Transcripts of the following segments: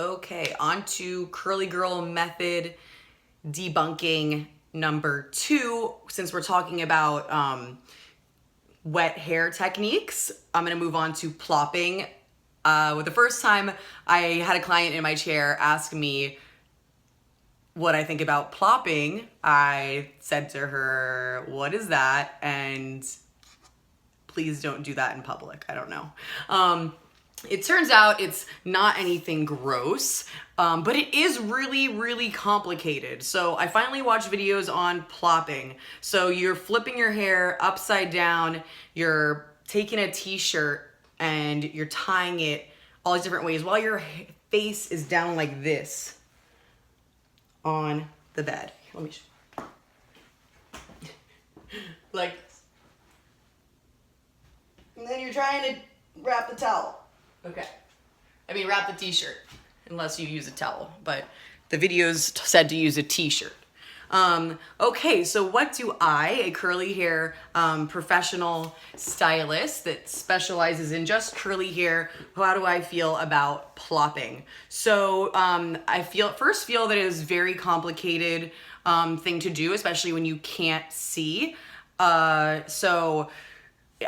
Okay, on to curly girl method debunking number 2. Since we're talking about wet hair techniques, I'm gonna move on to plopping. With the first time I had a client in my chair ask me what I think about plopping, I said to her, "What is that?" And please don't do that in public. I don't know. It turns out it's not anything gross, but it is really, really complicated. So I finally watched videos on plopping. So you're flipping your hair upside down, you're taking a t-shirt and you're tying it all these different ways while your face is down like this on the bed. Let me show you. Like this. And then you're trying to wrap the towel. Okay. I mean, wrap the t-shirt, unless you use a towel, but the videos said to use a t-shirt. Okay, so what do I, a curly hair professional stylist that specializes in just curly hair, how do I feel about plopping? So I first feel that it is a very complicated thing to do, especially when you can't see. So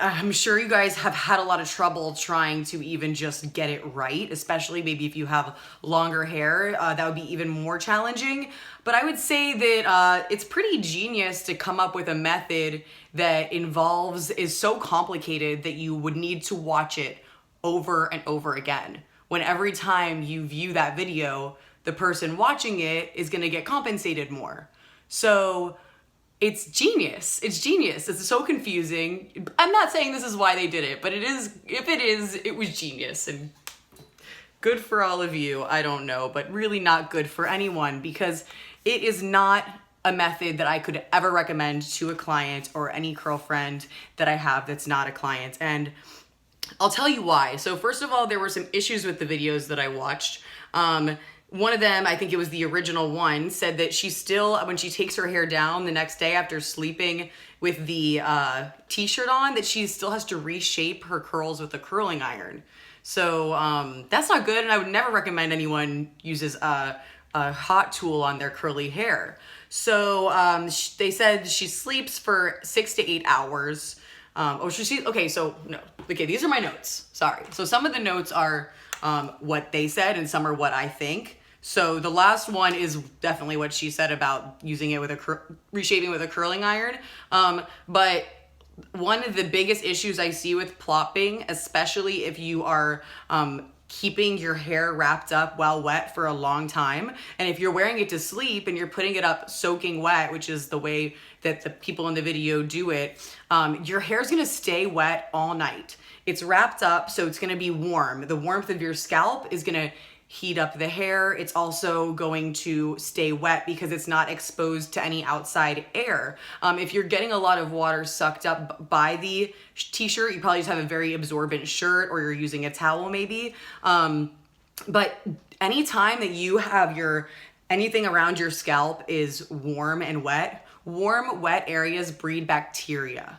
I'm sure you guys have had a lot of trouble trying to even just get it right, especially maybe if you have longer hair, that would be even more challenging. But I would say that it's pretty genius to come up with a method that is so complicated that you would need to watch it over and over again. When every time you view that video, the person watching it is gonna get compensated more. So it's genius. It's genius. It's so confusing. I'm not saying this is why they did it, but it is. If it is, it was genius and good for all of you. I don't know, but really not good for anyone because it is not a method that I could ever recommend to a client or any girlfriend that I have that's not a client. And I'll tell you why. So first of all, there were some issues with the videos that I watched. One of them, I think it was the original one, said that she still, when she takes her hair down the next day after sleeping with the t-shirt on, that she still has to reshape her curls with a curling iron. So that's not good, and I would never recommend anyone uses a hot tool on their curly hair. So they said she sleeps for 6 to 8 hours. Okay, these are my notes. Sorry. So some of the notes are what they said, and some are what I think. So the last one is definitely what she said about using it with reshaping with a curling iron. But one of the biggest issues I see with plopping, especially if you are keeping your hair wrapped up while wet for a long time, and if you're wearing it to sleep and you're putting it up soaking wet, which is the way that the people in the video do it, your hair's gonna stay wet all night. It's wrapped up, so it's gonna be warm. The warmth of your scalp is gonna heat up the hair. It's also going to stay wet because it's not exposed to any outside air. If you're getting a lot of water sucked up by the t-shirt, you probably just have a very absorbent shirt, or you're using a towel maybe. But anytime that you have anything around your scalp is warm and wet, warm, wet areas breed bacteria.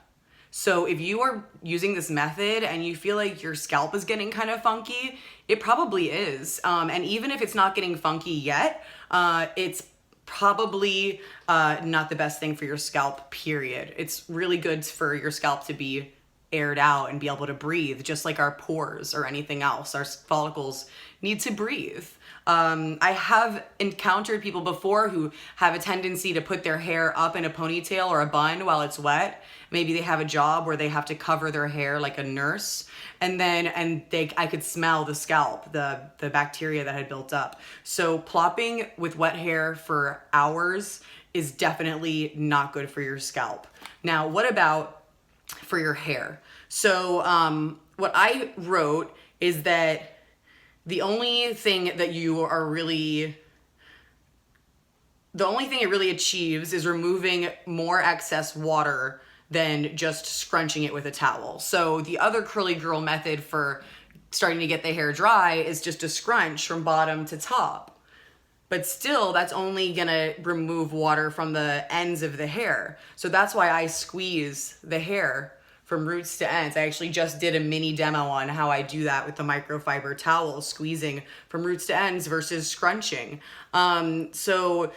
So if you are using this method and you feel like your scalp is getting kind of funky, it probably is. And even if it's not getting funky yet, it's probably not the best thing for your scalp, period. It's really good for your scalp to be aired out and be able to breathe, just like our pores or anything else. Our follicles need to breathe. I have encountered people before who have a tendency to put their hair up in a ponytail or a bun while it's wet. Maybe they have a job where they have to cover their hair like a nurse, I could smell the scalp, the bacteria that had built up. So plopping with wet hair for hours is definitely not good for your scalp. Now, what about for your hair? So what I wrote is that the only thing it really achieves is removing more excess water than just scrunching it with a towel. So the other curly girl method for starting to get the hair dry is just to scrunch from bottom to top. But still, that's only gonna remove water from the ends of the hair. So that's why I squeeze the hair from roots to ends. I actually just did a mini demo on how I do that with the microfiber towel, squeezing from roots to ends versus scrunching. So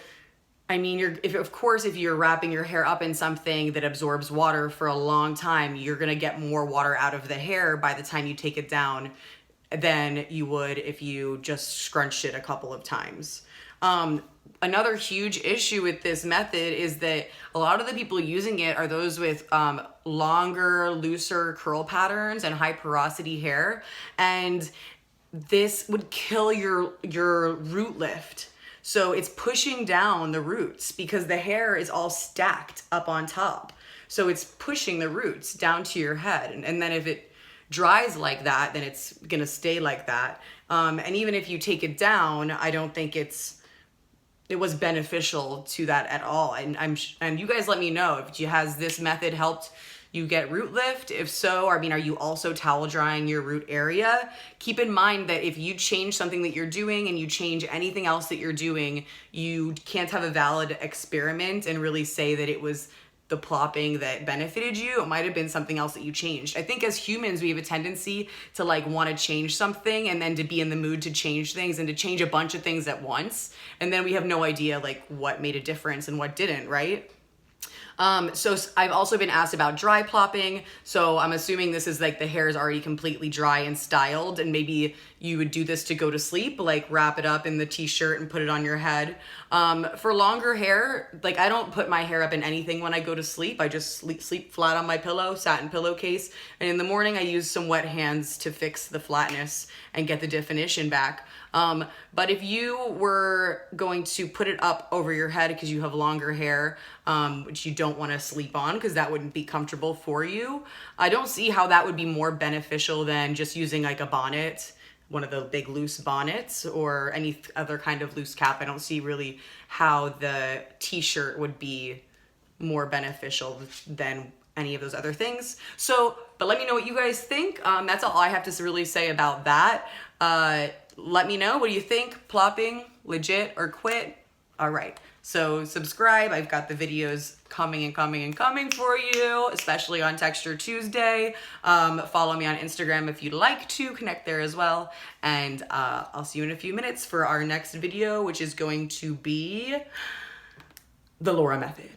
I mean, of course, if you're wrapping your hair up in something that absorbs water for a long time, you're gonna get more water out of the hair by the time you take it down than you would if you just scrunched it a couple of times. Another huge issue with this method is that a lot of the people using it are those with longer, looser curl patterns and high porosity hair, and this would kill your root lift. So it's pushing down the roots because the hair is all stacked up on top. So it's pushing the roots down to your head. And then if it dries like that, then it's gonna stay like that. And even if you take it down, I don't think it was beneficial to that at all. And you guys let me know if has this method helped you get root lift? If so, I mean, are you also towel drying your root area? Keep in mind that if you change something that you're doing and you change anything else that you're doing, you can't have a valid experiment and really say that it was the plopping that benefited you. It might have been something else that you changed. I think as humans, we have a tendency to like want to change something and then to be in the mood to change things and to change a bunch of things at once. And then we have no idea like what made a difference and what didn't, right? So I've also been asked about dry plopping. So I'm assuming this is like the hair is already completely dry and styled, and maybe you would do this to go to sleep, like wrap it up in the t-shirt and put it on your head. For longer hair, like I don't put my hair up in anything when I go to sleep. I just sleep flat on my pillow, satin pillowcase. And in the morning I use some wet hands to fix the flatness and get the definition back. But if you were going to put it up over your head because you have longer hair, which you don't want to sleep on because that wouldn't be comfortable for you, I don't see how that would be more beneficial than just using like a bonnet, one of the big loose bonnets, or any other kind of loose cap. I don't see really how the t-shirt would be more beneficial than any of those other things. So, but let me know what you guys think. That's all I have to really say about that. Let me know, what do you think? Plopping, legit or quit? All right, so subscribe. I've got the videos coming for you, especially on Texture Tuesday. Follow me on Instagram if you'd like to connect there as well. And I'll see you in a few minutes for our next video, which is going to be the Laura method.